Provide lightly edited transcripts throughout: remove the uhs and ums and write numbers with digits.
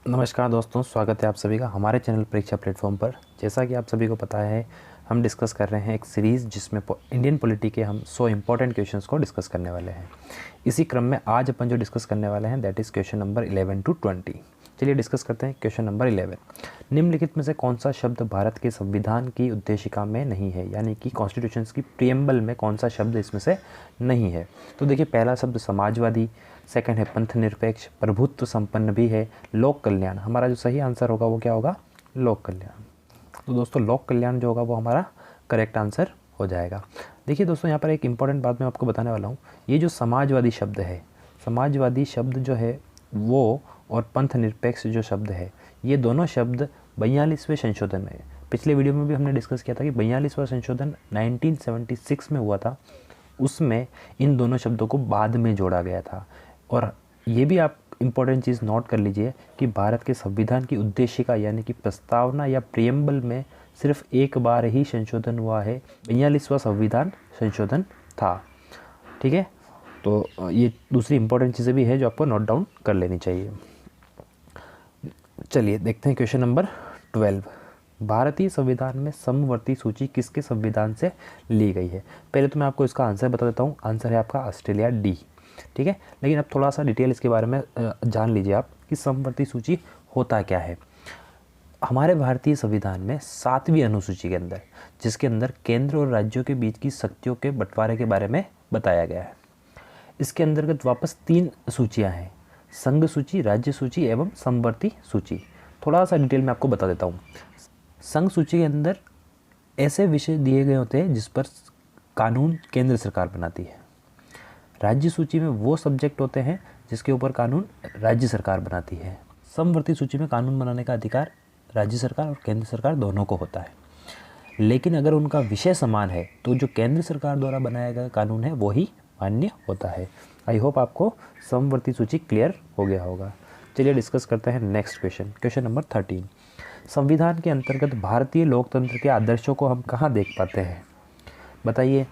नमस्कार दोस्तों, स्वागत है आप सभी का हमारे चैनल परीक्षा प्लेटफॉर्म पर। जैसा कि आप सभी को पता है, हम डिस्कस कर रहे हैं एक सीरीज़ जिसमें इंडियन पॉलिटी के हम 100 इंपॉर्टेंट क्वेश्चंस को डिस्कस करने वाले हैं। इसी क्रम में आज अपन जो डिस्कस करने वाले हैं that is question number 11 to 20। चलिए डिस्कस करते हैं क्वेश्चन नंबर 11। निम्नलिखित में से कौन सा शब्द भारत के संविधान की उद्देशिका में नहीं है, यानी कि कॉन्स्टिट्यूशन की प्रियम्बल में कौन सा शब्द इसमें से नहीं है। तो देखिए, पहला शब्द समाजवादी, सेकंड है पंथ निरपेक्ष, प्रभुत्व संपन्न भी है, लोक कल्याण। हमारा जो सही आंसर होगा वो क्या होगा? लोक कल्याण। तो दोस्तों, लोक कल्याण जो होगा वो हमारा करेक्ट आंसर हो जाएगा। देखिए दोस्तों, यहाँ पर एक इंपॉर्टेंट बात मैं आपको बताने वाला हूँ। ये जो समाजवादी शब्द है, समाजवादी शब्द जो है वो और पंथ निरपेक्ष जो शब्द है, ये दोनों शब्द 42वें संशोधन में, पिछले वीडियो में भी हमने डिस्कस किया था कि 42वां संशोधन 1976 में हुआ था, उसमें इन दोनों शब्दों को बाद में जोड़ा गया था। और ये भी आप इम्पोर्टेंट चीज़ नोट कर लीजिए कि भारत के संविधान की उद्देशिका यानी कि प्रस्तावना या प्रियम्बल में सिर्फ एक बार ही संशोधन हुआ है, 42वां संविधान संशोधन था। ठीक है, तो ये दूसरी इंपॉर्टेंट चीज़ें भी है जो आपको नोट डाउन कर लेनी चाहिए। चलिए देखते हैं क्वेश्चन नंबर 12। भारतीय संविधान में समवर्ती सूची किसके संविधान से ली गई है? पहले तो मैं आपको इसका आंसर बता देता हूँ। आंसर है आपका ऑस्ट्रेलिया डी। ठीक है, लेकिन अब थोड़ा सा डिटेल इसके बारे में जान लीजिए आप कि समवर्ती सूची होता क्या है। हमारे भारतीय संविधान में 7वीं अनुसूची के अंदर, जिसके अंदर केंद्र और राज्यों के बीच की शक्तियों के बंटवारे के बारे में बताया गया है, इसके अंतर्गत वापस 3 सूचियाँ हैं: संघ सूची, राज्य सूची एवं समवर्ती सूची। थोड़ा सा डिटेल में आपको बता देता हूँ। संघ सूची के अंदर ऐसे विषय दिए गए होते हैं जिस पर कानून केंद्र सरकार बनाती है। राज्य सूची में वो सब्जेक्ट होते हैं जिसके ऊपर कानून राज्य सरकार बनाती है। समवर्ती सूची में कानून बनाने का अधिकार राज्य सरकार और केंद्र सरकार दोनों को होता है, लेकिन अगर उनका विषय समान है तो जो केंद्र सरकार द्वारा बनाया गया कानून है वो ही मान्य होता है। आई होप आपको समवर्ती सूची क्लियर हो गया होगा। चलिए डिस्कस करते हैं नेक्स्ट क्वेश्चन, क्वेश्चन नंबर 13। संविधान के अंतर्गत भारतीय लोकतंत्र के आदर्शों को हम कहाँ देख पाते हैं? बताइए।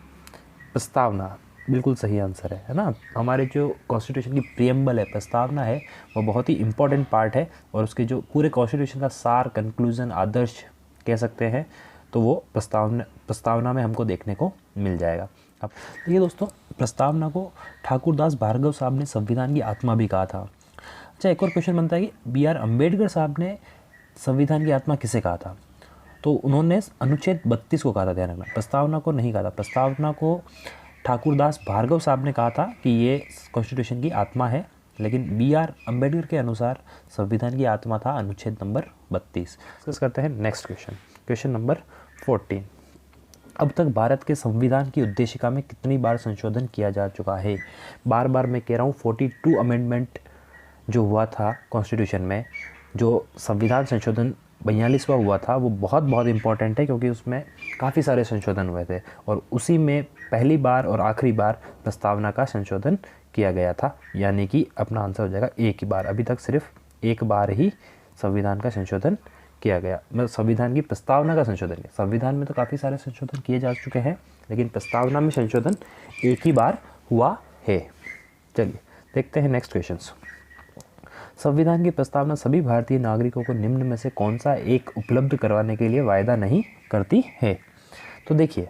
प्रस्तावना बिल्कुल सही आंसर है ना। हमारे जो कॉन्स्टिट्यूशन की प्रियम्बल है, प्रस्तावना है, वो बहुत ही इंपॉर्टेंट पार्ट है और उसके जो पूरे कॉन्स्टिट्यूशन का सार, कंक्लूजन, आदर्श कह सकते हैं, तो वो प्रस्तावना में हमको देखने को मिल जाएगा। अब देखिए दोस्तों, प्रस्तावना को ठाकुरदास भार्गव साहब ने संविधान की आत्मा भी कहा था। अच्छा, एक और क्वेश्चन बनता है कि BR अम्बेडकर साहब ने संविधान की आत्मा किसे कहा था? तो उन्होंने अनुच्छेद 32 को कहा था, ध्यान रखना, प्रस्तावना को नहीं कहा था। प्रस्तावना को ठाकुरदास भार्गव साहब ने कहा था कि ये कॉन्स्टिट्यूशन की आत्मा है, लेकिन BR अम्बेडकर के अनुसार संविधान की आत्मा था अनुच्छेद नंबर 32। डिस्कस करते हैं नेक्स्ट क्वेश्चन, क्वेश्चन नंबर 14। अब तक भारत के संविधान की उद्देशिका में कितनी बार संशोधन किया जा चुका है? बार बार मैं कह रहा हूँ, 42 अमेंडमेंट जो हुआ था कॉन्स्टिट्यूशन में, जो संविधान संशोधन 42वां हुआ था, वो बहुत इंपॉर्टेंट है क्योंकि उसमें काफ़ी सारे संशोधन हुए थे और उसी में पहली बार और आखिरी बार प्रस्तावना का संशोधन किया गया था, यानी कि अपना आंसर हो जाएगा एक ही बार। अभी तक सिर्फ एक बार ही संविधान का संशोधन किया गया, मतलब संविधान की प्रस्तावना का संशोधन किया। संविधान में तो काफ़ी सारे संशोधन किए जा चुके हैं, लेकिन प्रस्तावना में संशोधन एक ही बार हुआ है। चलिए देखते हैं नेक्स्ट क्वेश्चन। संविधान की प्रस्तावना सभी भारतीय नागरिकों को निम्न में से कौन सा एक उपलब्ध करवाने के लिए वायदा नहीं करती है? तो देखिए,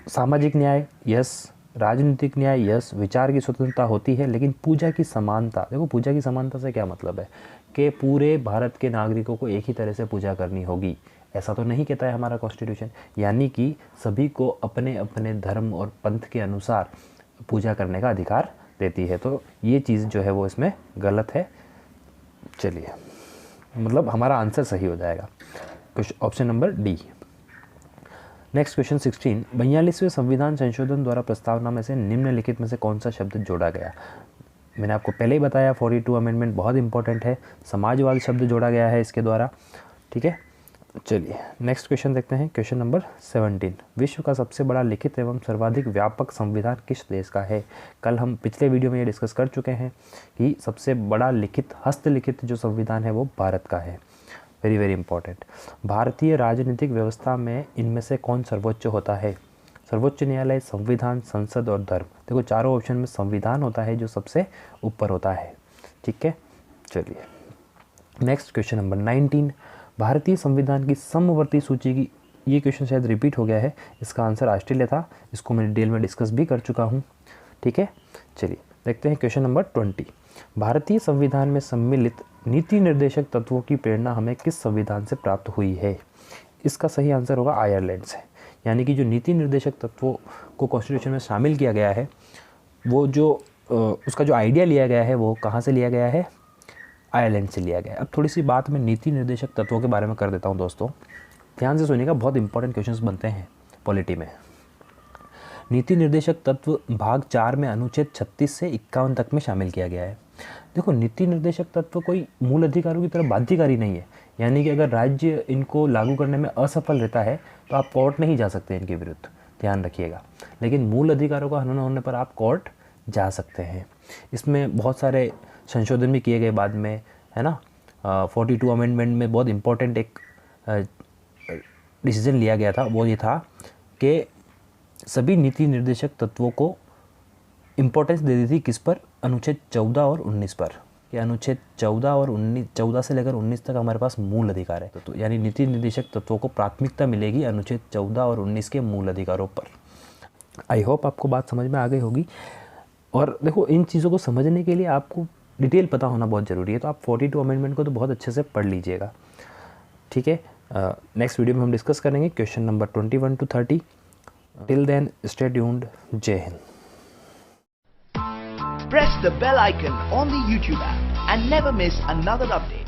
सामाजिक न्याय यस, राजनीतिक न्याय यस, विचार की स्वतंत्रता होती है, लेकिन पूजा की समानता, देखो पूजा की समानता से क्या मतलब है कि पूरे भारत के नागरिकों को एक ही तरह से पूजा करनी होगी, ऐसा तो नहीं कहता है हमारा कॉन्स्टिट्यूशन। यानी कि सभी को अपने अपने धर्म और पंथ के अनुसार पूजा करने का अधिकार देती है, तो ये चीज़ जो है वो इसमें गलत है। चलिए, मतलब हमारा आंसर सही हो जाएगा option number D. Next question 16। 42वें संविधान संशोधन द्वारा प्रस्तावना में से निम्नलिखित में से कौन सा शब्द जोड़ा गया? मैंने आपको पहले ही बताया 42 अमेंडमेंट बहुत इंपॉर्टेंट है, समाजवाद शब्द जोड़ा गया है इसके द्वारा। ठीक है, चलिए नेक्स्ट क्वेश्चन देखते हैं, क्वेश्चन नंबर 17। विश्व का सबसे बड़ा लिखित एवं सर्वाधिक व्यापक संविधान किस देश का है? कल हम पिछले वीडियो में ये डिस्कस कर चुके हैं कि सबसे बड़ा लिखित, हस्तलिखित जो संविधान है वो भारत का है। Very important. भारतीय राजनीतिक व्यवस्था में इनमें से कौन सर्वोच्च होता है? सर्वोच्च न्यायालय, संविधान, संसद और धर्म। देखो चारों ऑप्शन में संविधान होता है जो सबसे ऊपर होता है। ठीक है, चलिए नेक्स्ट क्वेश्चन नंबर 19, भारतीय संविधान की समवर्ती सूची की, ये क्वेश्चन शायद रिपीट हो गया है, इसका आंसर ऑस्ट्रेलिया था, इसको मैं डिटेल में डिस्कस भी कर चुका हूँ। ठीक है, चलिए देखते हैं क्वेश्चन नंबर 20, भारतीय संविधान में सम्मिलित नीति निर्देशक तत्वों की प्रेरणा हमें किस संविधान से प्राप्त हुई है? इसका सही आंसर होगा आयरलैंड से। यानी कि जो नीति निर्देशक तत्वों को कॉन्स्टिट्यूशन में शामिल किया गया है, वो जो उसका जो आइडिया लिया गया है वो कहाँ से लिया गया है? आयरलैंड से लिया गया है। अब थोड़ी सी बात मैं नीति निर्देशक तत्वों के बारे में कर देता हूँ दोस्तों, ध्यान से सुनिएगा, बहुत इंपॉर्टेंट क्वेश्चंस बनते हैं पॉलिटी में। नीति निर्देशक तत्व भाग 4 में अनुच्छेद 36 से 51 तक में शामिल किया गया है। देखो, नीति निर्देशक तत्व कोई मूल अधिकारों की तरह बाध्यकारी नहीं है, यानी कि अगर राज्य इनको लागू करने में असफल रहता है तो आप कोर्ट नहीं जा सकते इनके विरुद्ध, ध्यान रखिएगा। लेकिन मूल अधिकारों का हनन होने पर आप कोर्ट जा सकते हैं। इसमें बहुत सारे संशोधन भी किए गए बाद में, है ना। 42 अमेंडमेंट में बहुत इंपॉर्टेंट एक डिसीजन लिया गया था, वो ये था कि सभी नीति निर्देशक तत्वों को इम्पोर्टेंस दे दी थी किस पर? अनुच्छेद 14 और 19 पर। कि अनुच्छेद 14 और 19, 14 से लेकर 19 तक हमारे पास मूल अधिकार है, तो यानी नीति निर्देशक तत्वों को प्राथमिकता मिलेगी अनुच्छेद 14 और 19 के मूल अधिकारों पर। आई होप आपको बात समझ में आ गई होगी। और देखो, इन चीज़ों को समझने के लिए आपको डिटेल पता होना बहुत ज़रूरी है, तो आप 42 अमेंडमेंट को तो बहुत अच्छे से पढ़ लीजिएगा। ठीक है, नेक्स्ट वीडियो में हम डिस्कस करेंगे question number 21 to 30। Till then stay tuned. जय हिंद। Press the bell icon on the YouTube app and never miss another update.